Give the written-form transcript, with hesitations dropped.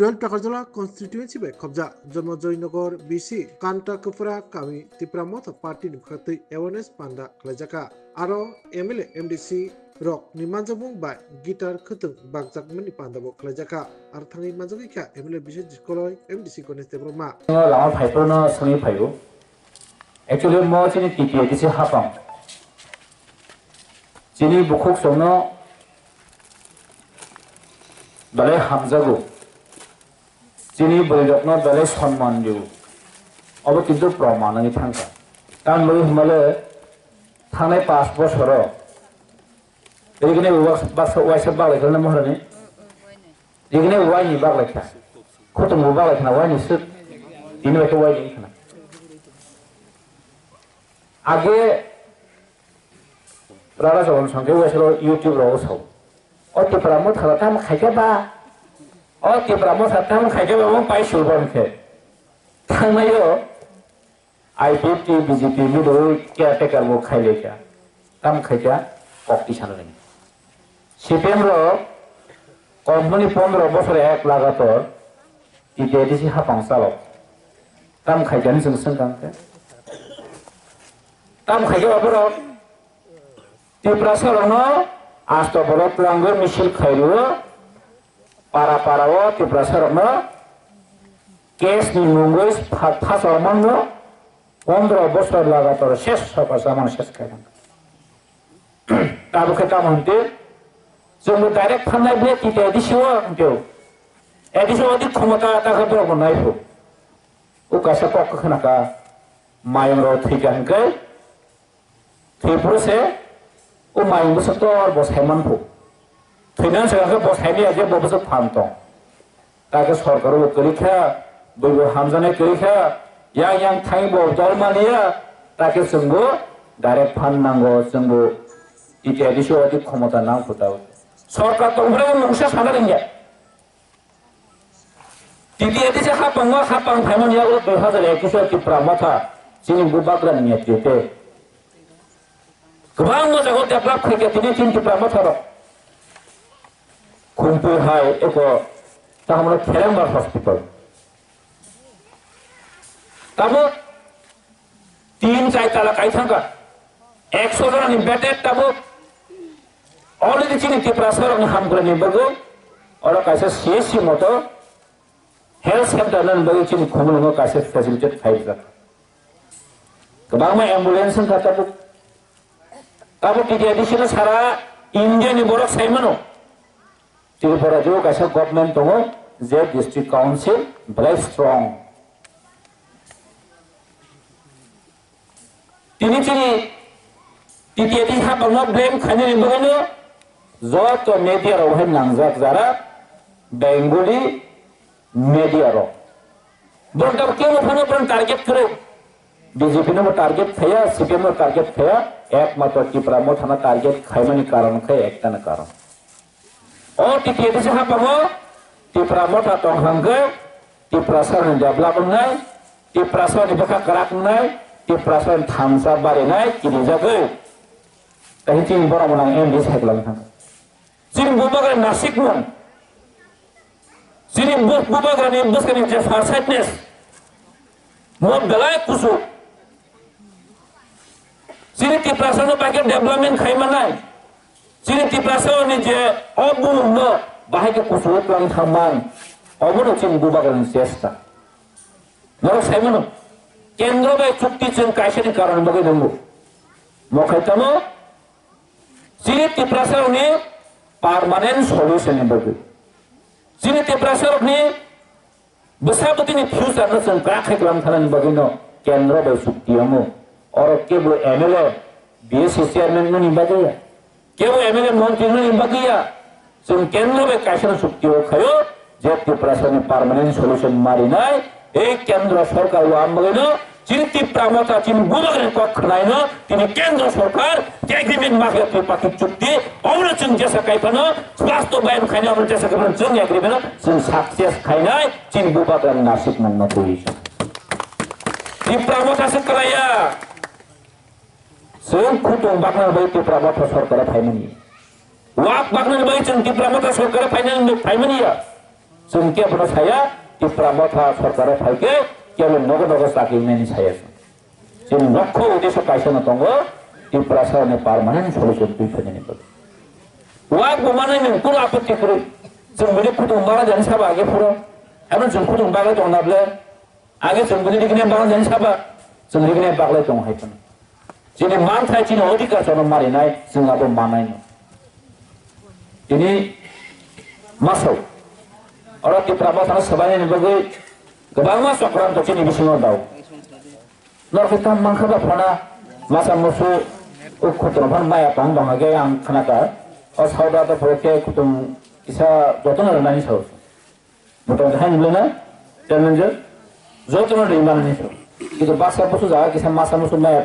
12 Takarjala constituency বে খবজা জন্মজয়নগর BC কান্টা কুফরা কামি ত্রিপুরা মত পার্টি নিখাতৈ অ্যাওয়ারনেস পান্ডা খালাইজাকা আরো MLA MDC rock ni manjabung ba gitar khutung bakjakmani pandabo khlaijaka ar thangi manjagi kha emle bishe diskoloi mdc kones tebroma lama phaipo no sungi phaibo actually mo chini tpa dise hapang chini bukhuk somno dale hamjago chini boyokno dale সম্মান দিও of কিন্তু প্রমাণনি থাকা কারণ লই হমলে থানায় 5 বছর এখানে ওয়াইসা বাগলাইখাল না মহারানি এখানে ওয়াইনি বাগলাইখা খতম বাগলাইখানা ওয়াইনি সুদ তিনি একটা ওয়াইনি খানা আগে রাজা জগন সঙ্গে ওয়াইসা ইউটিউব রাও সাও অতি প্রাম থালা তাম খাইকা বা অতি প্রাম থাম খাইকা বা মং পাই সুরবনকে থানায়ও আইপিটি বিজেপি মিডো কেয়ারটেকার মো খাইলেকা তাম খাইকা কক্তি সানানি সিপিএম র কোম্পানি 15 বছর এক লাগাতর ইডিসি হাপাং চালক তাম খাইজানি जों सोंखांते তাম খাইগা বাবর ত্রিপুরা সরনো আষ্ট বড় প্লাঙ্গর মিছিল খাইলো পারা পারাও ত্রিপুরা সরনো কেস নি মুঙ্গই ফাসরমানো 15 বছর লাগাতর শেষ সকাশা মানুষ শেষ খাইলাম তাবুকে কামন্তে जों डाइरेक्ट फाननाय बे टिटा एडिसिओ आंतेव एडिसिओ दि क्षमता ताका दरब नायफो उ कासा पक खनाका मायम रो थैगानकै थैपुरसे उ मायम बसतर बसायमान फो थैनान सगाखै बसायनि आजे बबस फानतो ताके सरकार उ करिखा बयबो हामजानाय करिखा यां थाइ ब दरमानिया ताके जोंबो डाइरेक्ट फाननांगौ जोंबो टिटा एडिसिओ दि क्षमता नां फुटाव सरकार तो उम्र में मुझसे साना देंगे टीटी एडिसे हापंग फाइमन या 2021 की प्रामथा चिनी बुबाग्रा नियतिते गोबां मोजाङै डेभलप खायके दिनै चिनी प्रामथा र खुंपु हाय एको तामनो खेरेंबार हॉस्पिटल ताबो 3-4 ताला कायथांगा 100 जन बेडेड ताबो already chini ত্রিপুরা সরকার হাম করে নিবগো আর কাছে সিএসসি মতো হেলথ সেন্টার নন বগি চিনি খুমলঙ্গ কাছে ফ্যাসিলিটেট খাইজা গোবাংমা অ্যাম্বুলেন্স খাতাবো তাবো টিটি এডিশন সারা ইন্ডিয়ানি বড় সাইমানো ত্রিপুরা জো কাছে গভর্নমেন্ট দङ যে ডিস্ট্রিক্ট কাউন্সিল ভেরি স্ট্রং তিনি চিনি টিটি এডিশন হাবাংমা ব্লেম খাইনি নিবগো যত মেডিয়া রহে নাংজাক যারা বেঙ্গলি মেডিয়া র বলতাম কেউ ওখানে প্রাণ টার্গেট করে বিজেপি নো টার্গেট খায়া সিপিএম নো টার্গেট খায়া একমাত্র ত্রিপুরা মো থানা টার্গেট খাইমানি কারণ খায় একটা না কারণ ও টিটি এডিসি হাপামো ত্রিপুরা মো তা তংহাঙ্গে ত্রিপুরা সর ডেভেলপ নাই ত্রিপুরা সর নিবখা করাক নাই ত্রিপুরা সর থামসা বারে নাই কিনি যাবে তাই চিনি বড় মনা এমডি সাইক্লাম থাকা Sini bubagan nasik mon, sini bubagan ini bus kan ini farsightness, mau belai kusu, sini tiprasan pakai development khaymanai, sini tiprasan ini je obu no bahaya kusu tuang thaman, obu no sini bubagan siesta, nol khayman, kendro bay cukti ceng kaisa di karan bagai nunggu, mau khaytamo, sini tiprasan ini permanent solution yang bagus. Sini tiprasar ni besar betul ni future na sengkak kelam thalan bagino kendra bersuktiamu. Orang kebu MLA BSC chairman ni bagaya. Kebu MLA mantri ni bagaya. Seng kendra be kaisa suktiyo khayo je tiprasar ni permanent solution mari nai. Kendra sarkar wam bagino চিন্তি প্রামতা চিন বুবাগের পক্ষ নাই না তিনি কেন্দ্র সরকার agreement mafia পাকি চুক্তি অমরচন যেসা কাইপানো বাস্তবায়ন খাইনা অমর যেসা কাইপানো जों এগ্রিমেন্ট जों সাকসেস খাইনাই চিন বুবাগের নাসিক নান্না তুইছে ই প্রামতাসে করায়া जों খুতুং বাগনার বাই প্রামতা সরকার ফাইমানি ওয়াক বাগনার বাই जों প্রামতা সরকার ফাইমানিয়া जों केबल साया त्रिपुरा मथा सरकार फाइके केवल नगो नगो साकिमेनि साया जों लक्ष्य उद्देश्य कायसना दङ त्रिपुरा सरकारनि पार्मानेन्ट सल्युसन फैफिननायनि बागै वा गुमानाय नोंखौ आपत्ति करो जों बिदि फुदुंबाला जानो साबा आगे फुरो एबा जों फुदुंबाला दंनाब्ला आगे जों बिदि दिगने बाला जानो साबा जों दिगने बागलाय दं हायफोन जोंनि मान थाइथिनि अधिकार जानो मारिनाय जोंहाबो मानाय दिनै मासाव अरा त्रिपुरा मासाव सबायनि बागै गोबां मा चक्रान्त दिनै बिसिङाव दाव नरखिता मांखाबा फना मासा मुसु खुतरफान माया पां दङगे आं खोनाका अ सावदा द फरके खुतुम इसा जतन रनानि साव मटन हाय नुलेना टेनजो जतन दैमानि साव किन्तु बासा बुसु जा किसा मासा मुसु माया